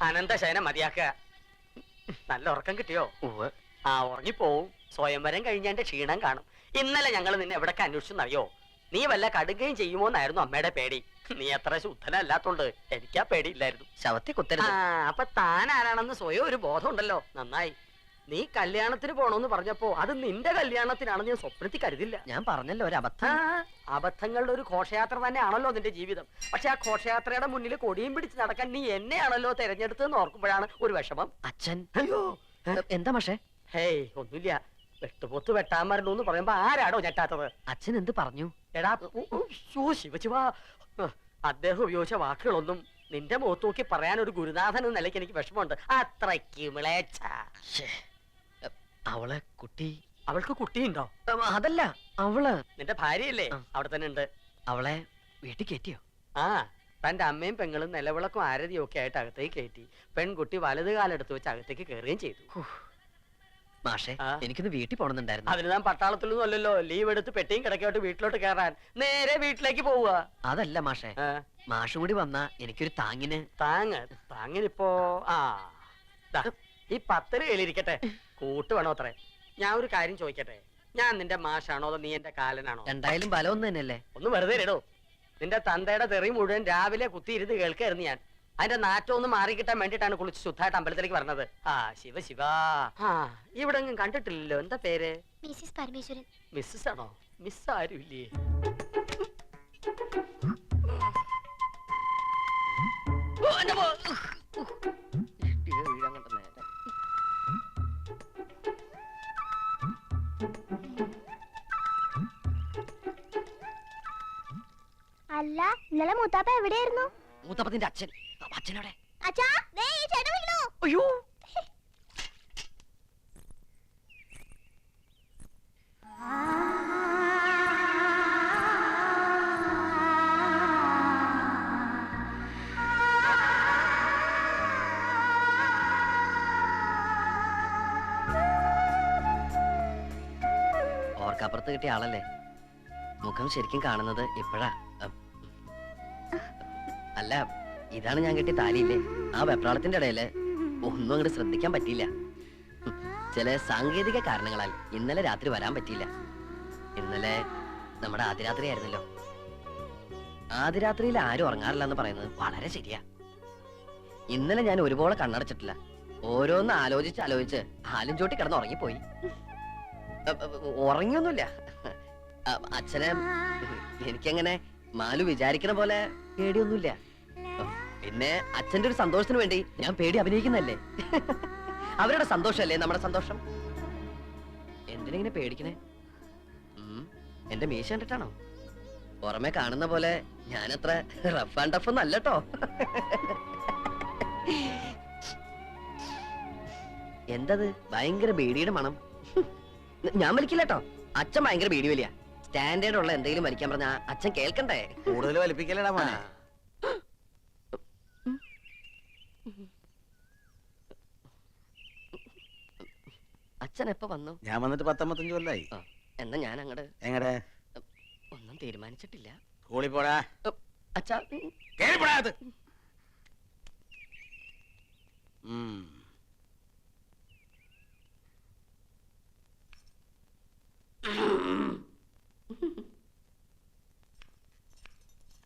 അനന്തശയനം മതിയാക്കുക. നല്ല ഉറക്കം കിട്ടിയോ? ആ ഉറങ്ങിപ്പോവും. സ്വയംവരം കഴിഞ്ഞാന്റെ ക്ഷീണം കാണും. ഇന്നലെ ഞങ്ങൾ നിന്നെ എവിടൊക്കെ അന്വേഷിച്ചെന്നറിയോ? നീ വല്ല കടുകയും ചെയ്യുമോന്നായിരുന്നു അമ്മയുടെ പേടി. നീ അത്ര ശുദ്ധനല്ലാത്തോണ്ട് എനിക്കാ പേടിയില്ലായിരുന്നു. ശവത്തെ കുത്തരുത്. അപ്പൊ താൻ ആരാണെന്ന് സ്വയം ഒരു ബോധം ഉണ്ടല്ലോ. നന്നായി. നീ കല്യാണത്തിന് പോണോന്ന് പറഞ്ഞപ്പോ അത് നിന്റെ കല്യാണത്തിനാണെന്ന് ഞാൻ സ്വപ്നത്തിൽ കരുതില്ല. ഞാൻ പറഞ്ഞല്ലോ ഒരു അബദ്ധം. അബദ്ധങ്ങളുടെ ഒരു ഘോഷയാത്ര തന്നെയാണല്ലോ നിന്റെ ജീവിതം. പക്ഷെ ആ ഘോഷയാത്രയുടെ മുന്നിൽ കൊടിയും പിടിച്ച് നടക്കാൻ നീ എന്നെയാണല്ലോ തെരഞ്ഞെടുത്തെന്ന് ഓർക്കുമ്പോഴാണ് ഒരു വിഷമം. അച്ഛൻ അയ്യോ എന്താ പക്ഷേ? ഹേയ് ഒന്നുമില്ല. വെട്ടുപൊത്ത് വെട്ടാൻ മരണു എന്ന് പറയുമ്പോ ആരാടോ ഞെട്ടാത്തത്? അച്ഛൻ എന്ത് പറഞ്ഞു? എടാ ശിവശിവ, അദ്ദേഹം ഉപയോഗിച്ച വാക്കുകളൊന്നും നിന്റെ മുഖത്ത് നോക്കി പറയാൻ ഒരു ഗുരുനാഥൻ എന്ന നിലയ്ക്ക് എനിക്ക് വിഷമമുണ്ട്. അത്രയ്ക്ക് മിളേച്ച. അവളെ കുട്ടി. അവൾക്ക് കുട്ടിയുണ്ടോ? അതല്ല, അവള് നിന്റെ ഭാര്യയല്ലേ? അവിടെ തന്നെ ഉണ്ട്. അവളെ വീട്ടിൽ കയറ്റിയോ? ആ, തന്റെ അമ്മയും പെങ്ങളും നിലവിളക്കും ആരതിയും ഒക്കെ ആയിട്ട് അകത്തേക്ക് കയറ്റി. പെൺകുട്ടി വലത് കാലെടുത്ത് വെച്ച് അകത്തേക്ക് കയറുകയും ചെയ്തു. മാഷെ, എനിക്കൊന്ന് വീട്ടിൽ പോണെന്നുണ്ടായിരുന്നു. അതിന് താൻ പട്ടാളത്തിലൊന്നും അല്ലല്ലോ. ലീവ് എടുത്ത് പെട്ടിയും കിടക്കോട്ട് വീട്ടിലോട്ട് കയറാൻ നേരെ വീട്ടിലേക്ക് പോവുക. അതല്ല മാഷെ, മാഷും കൂടി വന്നാ എനിക്കൊരു താങ്ങിന്. താങ്ങിനിപ്പോ ഈ 10 കയ്യിലിരിക്കട്ടെ. കൂട്ട് വേണോ അത്രേ? ഞാൻ ഒരു കാര്യം ചോദിക്കട്ടെ. ഞാൻ നിന്റെ മാഷാണോ അതോ നീ എന്റെ കാലനാണോ? എന്തായാലും ബലം ഒന്ന് തന്നെയല്ലേ. ഒന്ന് വെറുതെ ഇടോ. നിന്റെ തന്തയുടെ തെറി മുഴുവൻ രാവിലെ കുത്തിയിരുന്ന് കേൾക്കായിരുന്നു ഞാൻ. അതിന്റെ നാറ്റം ഒന്ന് മാറിക്കിട്ടാൻ വേണ്ടിട്ടാണ് കുളിച്ച് ശുദ്ധമായിട്ട് അമ്പലത്തിലേക്ക് പറഞ്ഞത്. ശിവ ശിവ. ഇവിടെ ഒന്നും കണ്ടിട്ടില്ലല്ലോ. എന്താ പേര്? മിസ്സിസ് പരമേശ്വരൻ. മിസ്സസ് ആണോ? മിസ് ആരും ഇല്ലേ? അല്ല, ഇന്നലെ മൂത്താപ്പ എവിടെയായിരുന്നു? മൂത്തപ്പത്തിന്റെ അച്ഛൻ. അച്ഛനോടെ? അച്ഛാ, ദേ ഈ ചേട്ടൻ വിളിക്കുന്നു. അയ്യോ, ഓർക്കപ്പുറത്ത് കിട്ടിയ ആളല്ലേ? മുഖം ശരിക്കും കാണുന്നത് ഇപ്പോഴാ. അല്ല, ഇതാണ് ഞാൻ കെട്ടിയ താലിയില്ലേ? ആ വെപ്രാളത്തിന്റെ ഇടയില് ഒന്നും അങ്ങോട്ട് ശ്രദ്ധിക്കാൻ പറ്റിയില്ല. ചില സാങ്കേതിക കാരണങ്ങളാൽ ഇന്നലെ രാത്രി വരാൻ പറ്റിയില്ല. ഇന്നലെ നമ്മുടെ ആദ്യരാത്രി ആയിരുന്നല്ലോ. ആദ്യരാത്രിയിൽ ആരും ഉറങ്ങാറില്ല എന്ന് പറയുന്നത് വളരെ ശരിയാ. ഇന്നലെ ഞാൻ ഒരുപോലെ കണ്ണടച്ചിട്ടില്ല. ഓരോന്ന് ആലോചിച്ച് ഹാലും ചോട്ടി കിടന്ന് ഉറങ്ങിപ്പോയി. ഉറങ്ങിയൊന്നുമില്ല. അച്ഛനെ എനിക്കങ്ങനെ മാലു വിചാരിക്കണ പോലെ പേടിയൊന്നുമില്ല. പിന്നെ അച്ഛന്റെ ഒരു സന്തോഷത്തിന് വേണ്ടി ഞാൻ പേടി അഭിനയിക്കുന്നല്ലേ. അവരുടെ സന്തോഷല്ലേ നമ്മുടെ സന്തോഷം. എന്തിനിങ്ങനെ പേടിക്കണേ? എന്റെ മീശ കണ്ടിട്ടാണോ? പുറമെ കാണുന്ന പോലെ ഞാനത്ര റഫ് ആൻഡ് ടഫ് ഒന്നും അല്ലട്ടോ. എന്തത് ഭയങ്കര ബീഡിയുടെ മണം? ഞാൻ വലിക്കില്ലട്ടോ. അച്ഛൻ ഭയങ്കര ബീഡി വലിയ. സ്റ്റാൻഡേർഡ് ഉള്ള എന്തെങ്കിലും വലിക്കാൻ പറഞ്ഞാ അച്ഛൻ കേൾക്കണ്ടേ? കൂടുതൽ വലിപ്പിക്കലടാ മോനെ. അച്ഛൻ എപ്പോ വന്നു? ഞാൻ വന്നിട്ട് 10-15 കൊല്ലായി. എന്നാ ഞാൻ അങ്ങട്. എങ്ങടെ? ഒന്നും തീരുമാനിച്ചിട്ടില്ല. സ്കൂളിൽ പോടാ. അച്ഛാ കേറിപ്പോടാ.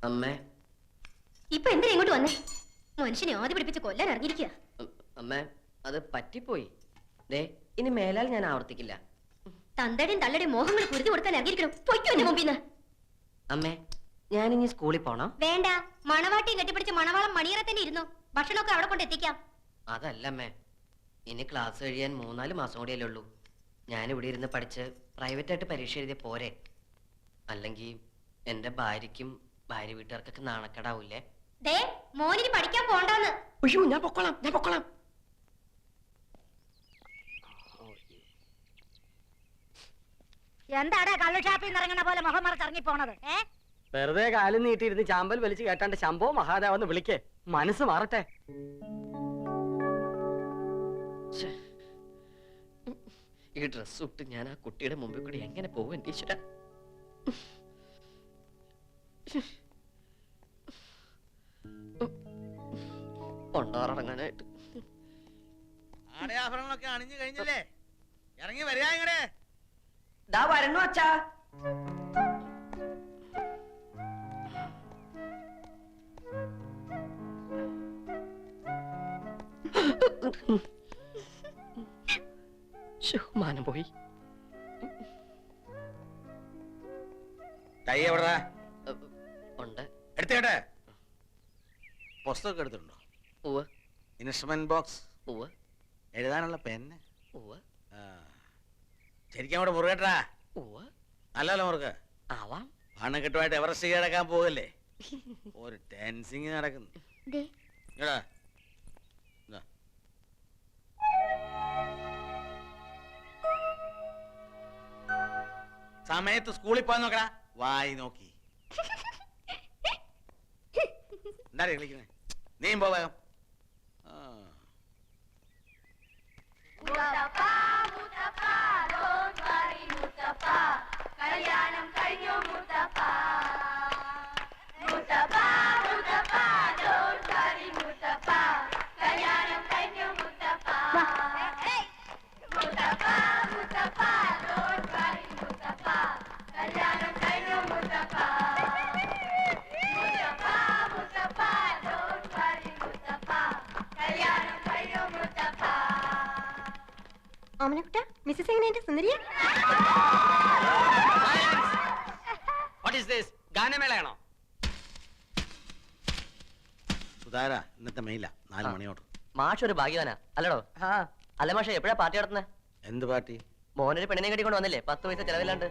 അമ്മേ, ഇപ്പൊ എന്തിനാ ഇങ്ങോട്ട് വന്നേ? മനുഷ്യനെ ആദ്യം പിടിപ്പിച്ച് കൊല്ലാൻ ഇറങ്ങിയിരിക്കുക. അമ്മേ, അത് പറ്റിപ്പോയി. ദേ, ഇനി മേലാൽ ഞാൻ ആവർത്തിക്കില്ല. തന്തയുടെയും തള്ളയുടെയും മോഹങ്ങൾ കുരുതി കൊടുക്കാൻ ഇറങ്ങിയിരിക്കണം. പൊയ്ക്കോ എന്റെ മുമ്പിന്ന്. അമ്മേ, ഞാനിനി സ്കൂളിൽ പോണോ? വേണ്ട, മണവാട്ടിയും കെട്ടിപ്പിടിച്ച് മണവാളം മണിയറ തന്നെ ഇരുന്നു. ഭക്ഷണമൊക്കെ അവിടെ കൊണ്ട് എത്തിക്കാം. അതല്ല അമ്മേ, ഇനി ക്ലാസ് കഴിയാൻ 3-4 മാസം കൂടിയല്ലേ ഉള്ളൂ. ഞാനിവിടെ ഇരുന്ന് പഠിച്ച് പ്രൈവറ്റായിട്ട് പരീക്ഷ എഴുതിയ പോരെ? അല്ലെങ്കിൽ എന്റെ ഭാര്യയ്ക്കും ഭാര്യ വീട്ടുകാർക്കൊക്കെ നാണക്കേടാവൂലേ? ദേ, മോനിന് പഠിക്കാൻ പോണ്ടാന്ന്. അയ്യോ, ഞാൻ പൊക്കോളാം. എന്താടാ കള്ളുഷാപ്പിൽ നിന്ന് ഇറങ്ങണ പോലെ മുഖം മറച്ച് ഇറങ്ങി പോണത്? വെറുതെ കാലം നീട്ടിയിരുന്ന് ചാമ്പൽ വലിച്ചു കേട്ടാണ്ട് ശംഭോ മഹാദേവന്ന് വിളിക്കേ. മനസ്സ് മാറട്ടെ. ഈ ഡ്രസ് ഇട്ട് ഞാൻ ആ കുട്ടിയുടെ മുമ്പിൽ കൂടി എങ്ങനെ പോകും എന്റെ ഈശ്വര? കൊണ്ടോറങ്ങാനായിട്ട്. ആടയാഭരണങ്ങളൊക്കെ അണിഞ്ഞു കഴിഞ്ഞല്ലേ? ഇറങ്ങി വരിക ഇങ്ങടെ. ദാ വരണു അച്ഛാ. മാനം പോയി. തൈ എവിടാ? ഉണ്ട്. എടുത്തേട്ടെ. പുസ്തകം എടുത്തിട്ടുണ്ടോ? ഉവ്വ് ഇൻസ്ട്രുമെന്റ് ബോക്സ്, ഉവ്വ് എഴുതാനുള്ള പെന്ന്. ഉവ്വ് ശരിക്കും അവിടെ മുറുകട്ടാ. ഉവ്വ്. നല്ലല്ലോ മുറുക. ആവാം. അണക്കെട്ടുമായിട്ട് എവറസ്റ്റ് കിടക്കാൻ പോകല്ലേ? ഒരു ടെൻസിങ് നടക്കുന്നു. എടാ ഇതാ. സമയത്ത് സ്കൂളിൽ പോയി നോക്കടാ. വായി നോക്കി എന്താ കളിക്കുന്നേ? നീയും പോ വേഗം. മിസ്സസ് എങ്ങനെയുണ്ട് സുന്ദരിയ? What is this? ഗാനമേളയാണോ? സുധാര ഇന്നത്തെ മെയില 4 മണിയോട്ട്. മാഷ് ഒരു ഭാഗ്യവാനാ അല്ലടോ? അല്ല മാഷ എപ്പോഴാ പാർട്ടി നടത്തുന്നത്? എന്ത് പാർട്ടി? മോനൊരു പെണ്ണിനെ കെട്ടിക്കൊണ്ട് വന്നില്ലേ? 10 പൈസ ചെലവില്ലാണ്ട്.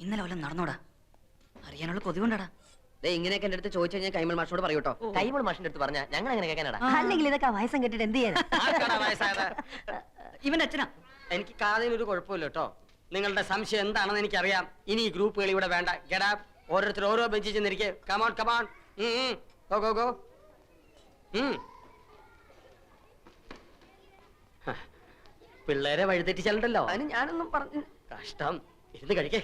ഇന്നലെ വല്ലതും നടന്നോടാ? അറിയാനുള്ള കൊതികൊണ്ടാടാ. ഇങ്ങനെയൊക്കെ എന്റെ അടുത്ത് ചോദിച്ചു കഴിഞ്ഞാൽ കൈമൾ മാഷോട് പറയൂട്ടോ. കൈമൾ മാഷിന്റെ അടുത്ത് പറഞ്ഞാ ഞങ്ങൾ എങ്ങനെ കേൾക്കാനാടാ? അല്ലെങ്കിൽ ഇതൊക്കെ വയസ്സം കെട്ടിട്ട് എന്ത് ചെയ്യാനാ? ആർക്കാടാ വയസ്സായത്? ഇവന്റെ അച്ഛനാ. എനിക്ക് കാതിനൊരു കുഴപ്പമില്ല കേട്ടോ. നിങ്ങളുടെ സംശയം എന്താണെന്ന് എനിക്കറിയാം. ഇനി ഈ ഗ്രൂപ്പുകൾ ഇവിടെ വേണ്ട. Get up. ഓരോരുത്തർ ഓരോ ബെഞ്ചിൽ ചെന്നിരിക്കെ. Come on come on. Go go go. പിള്ളേരെ വഴിതെറ്റിച്ചാലുണ്ടല്ലോ. അതിന് ഞാനൊന്നും പറഞ്ഞു. കഷ്ടം. ഇരുന്ന് കഴിക്കേ.